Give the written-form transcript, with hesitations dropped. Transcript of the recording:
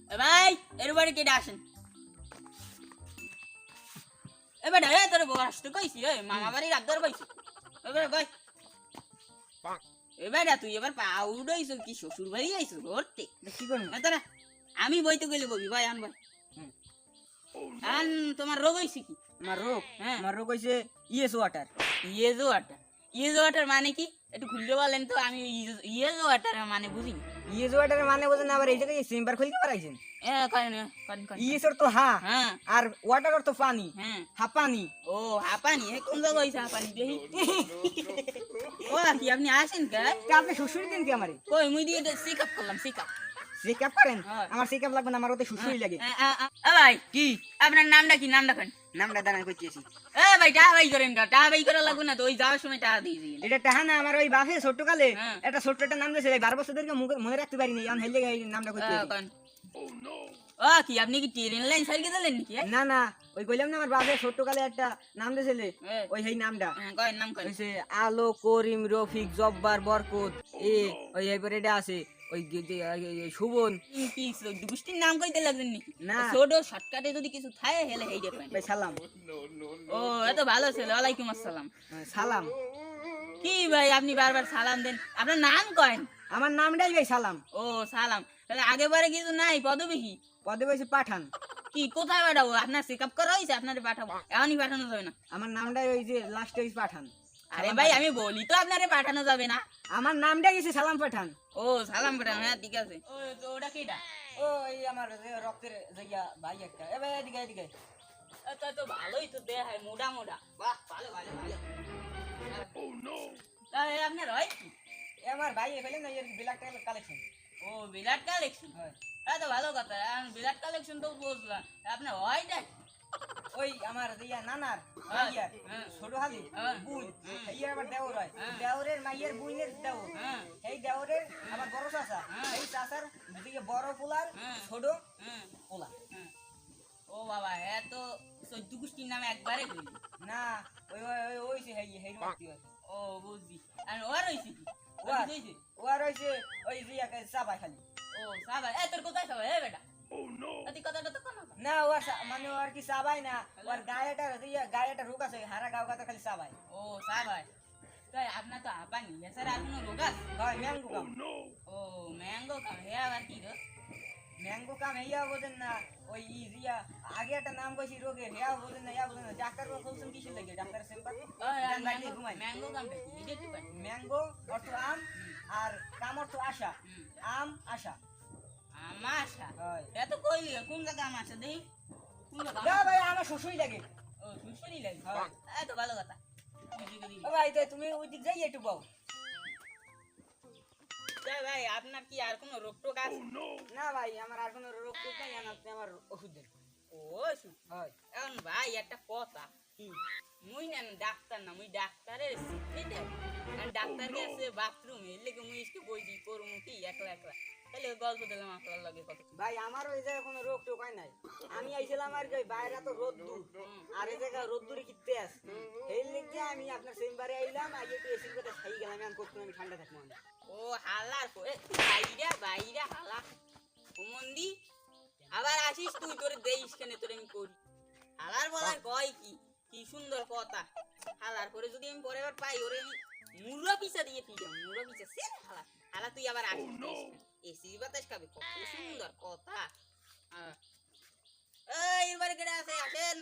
ভাই এর বাড়ি কেটে আসেন। এবার তোর আসতে কইছি মামা বাড়ির আবদার পাইছি। এবার ভাই এবার তুই এবার পাউড আইস কি শ্বশুর বাড়ি আইসো ঘরতে কি করবো? তারা আমি বইতে গেলে ববি ভাই আন ভাই আন। তোমার রোগ হয়েছে কি? আমার রোগ হ্যাঁ। আমার রোগ হয়েছে ইয়েস ওয়াটার। ইয়েজো ওয়াটার। ইয়েজো ওয়াটার মানে কি একটু খুলতে বলেন তো, আমি ইয়েজো ওয়াটার মানে বুঝিনি। ইয়েস ওয়াটার মানে বোঝেন আবার এই জায়গায় চেম্বার খুলতে পারাইছেন। ইয়েস অর্থ হা হ্যাঁ আর ওয়াটার অর্থ পানি। হ্যাঁ হা পানি। ও হাঁপানি কোন জায়গা হয়েছে হাঁপানি দেখি। ও কি আপনি আসেন কে? তা আপনি শ্বশুর দিন কি আমারে? কই মুই দিয়ে চেক আপ করলাম চেক আপ। চেকআপ করেন? হ্যাঁ। আমার চেকআপ লাগবে না, আমার ওতে শ্বশুরই লাগে। ভাই কি আপনার নামটা কি? নামটা কেন? নামটা দাঁড়ান করতেছি। ভাই টাকা ভাই করেন কা? টাকা ভাই করা লাগবে না তো, ওই যাওয়ার সময় টাকা দিয়ে দিন। এটা টাহা না, আমার ওই বাপে ছোটকালে হ্যাঁ। একটা ছোট্ট একটা নাম দিয়েছে, 12 বছর ধরে মনে রাখতে পারিনি, আমি হেলে এই নামটা করতেছি। ও কি আপনি কি ট্রেন লাইন সাইকেল দিলেন নাকি? না না, ওই কইলাম না আমার বাপে ছোটকালে একটা নাম দিয়েছিল, হ্যাঁ। ওই সেই নামটা কয়েন নাম করেন। হইছে আলো, করিম, রফিক, জব্বার, বরকত, ওই এরপর এটা আছে ওই সুবন। কি গোষ্ঠীর নাম কইতে লাগলেন নাকি? না। ছোট শর্টকাটে যদি কিছু থাকে হেলে হেই দেখবেন। ভাই সালাম। ও এত ভালো ছিল। ওয়ালাইকুম আসসালাম। সালাম। কি ভাই আপনি বারবার সালাম দেন? আপনার নাম কয়েন? আমার নামটাই ভাই সালাম। ও সালাম। তাহলে আগে বারে কিছু নাই পদবি কি? পদে বসে পাঠান। কি কোথায় পাঠাবো? আপনার চেক আপ করা হয়েছে? আপনারে পাঠাবো? এখনই পাঠানো যাবে না। আমার নামটাই ওই যে লাস্টে ওই পাঠান। আরে ভাই আমি বলি তো আপনারে পাঠানো যাবে না। আমার নামটা গেছে সালাম পাঠান। ও সালাম পাঠান, হ্যাঁ ঠিক আছে। ও তো ওটা কিটা? ও এই আমার রক্তের জায়গা ভাই একটা। এ ভাই এদিকে এদিকে। তা তো ভালোই তো দেহ হয় মোটা মোটা। বাহ ভালো ভালো ভালো। তাহলে আপনার হয় কি? এ আমার ভাই এখানে না এর ব্ল্যাক কালেকশন। ও বিরাট কালেকশন। হয়। হ্যাঁ তো ভালো কথা। বিরাট কালেকশন তো বুঝলাম। আপনার হয়টা কি? ওই আমার ইয়া নানার হ্যাঁ, মাইয়ার হ্যাঁ। ছোট হালি হ্যাঁ। বুই হ্যাঁ। ইয়া আবার দেওর হয়। হ্যাঁ। দেওরের মাইয়ার বুইনের দেওর। হ্যাঁ এই দেওরের আবার বড় চাচা। হ্যাঁ। এই চাচার দিকে বড় পোলার হ্যাঁ। ছোট হ্যাঁ পোলা। হ্যাঁ। ও বাবা হ্যাঁ তো 14 গোষ্ঠীর নামে একবারে কইলি। না ওই ওই ওই সে হেই হেই মতি আছে। ও বুঝছি। আর ওর হইছে কি? ওয়ার ওর হইছে? ওয়ার হইছে ওই জিয়া কে সাবাই খালি। ও সাবা তোর কোথায় সাবা বেটা? ও নো আতি কথাটা তো কোন? না ওয়ার মানে ওর কি সাবাই না, ওর গায়েটা ইয়া গায়েটা রোগ আছে, হারা গাও গাতা খালি সাবাই। ও সাবা। তাই আপনার তো হাঁপানি এছাড়া আর কোনো রোগ আছে? হয় ম্যাঙ্গো কাম। ও ম্যাঙ্গো খাও হে আবার কি রোগ? ম্যাঙ্গো কাম হেয়া বোঝেন না, ওই জিয়া আগে একটা নাম কইছি রোগের, হেয়া বোঝেন না, ইয়া বোঝেন না। ডাক্তার বলছেন কিসের লাগে? ডাক্তার চেম্বার ঘুমাই। ম্যাঙ্গো কামটা কি? এটা একটু কয়। ম্যাঙ্গো অর্থ আম আর কাম অর্থ আশা। আম আশা। আমাশা। হয়। এত কইলি কোন জায়গা আমাশা দেই? কোন জায়গা? না ভাই আমার শ্বশুরই লাগে। ও সুশরি লাগে। হ্যাঁ। এত ভালো কথা। বুঝি করি। ও ভাই তো তুমি ওই দিক যাই একটু বাও। তাই ভাই আপনার কি আর কোনো রোগ টোক আছে? না ভাই আমার আর কোনো রোগ টোক নাই, আপনি আমার ওষুধ দেন। ও ওষুধ। হয়। এখন ভাই একটা কথা, কি? মুই না ডাক্তার না, মুই ডাক্তারের সিক্রেট। আর ডাক্তার গেছে বাথরুম এর লেগে মুই ইসকে বই দি করমু কি একলা একলা। তাহলে গল্প দিলাম আপনার লগে কত। ভাই আমার ওই জায়গায় কোনো রোগ টোক হয় নাই। আমি আইছিলাম আর কি বাইরে তো রোদ দূর, আর এই জায়গা রোদ দূরে কিতে আছে, এই লেগে আমি আপনার চেম্বারে আইলাম, আই একটু এসির কথা খাই গেলাম, আমি করতে আমি ঠান্ডা থাকবো না। ও হালার করে বাইরা বাইরা হালা মন্দি আবার আসিস তুই, তোরে দেইস কেন তোরে আমি করি। হালার বলার কয় কি কি সুন্দর কথা। হালার করে যদি আমি পরের বার পাই ওরে আমি মুড়া পিছা দিয়ে ফিরে মুড়া পিছা সে হালা হালা তুই আবার আসিস এসি বাতাস খাবে কত সুন্দর কথা। এই এবারে কেটে আসে আসেন।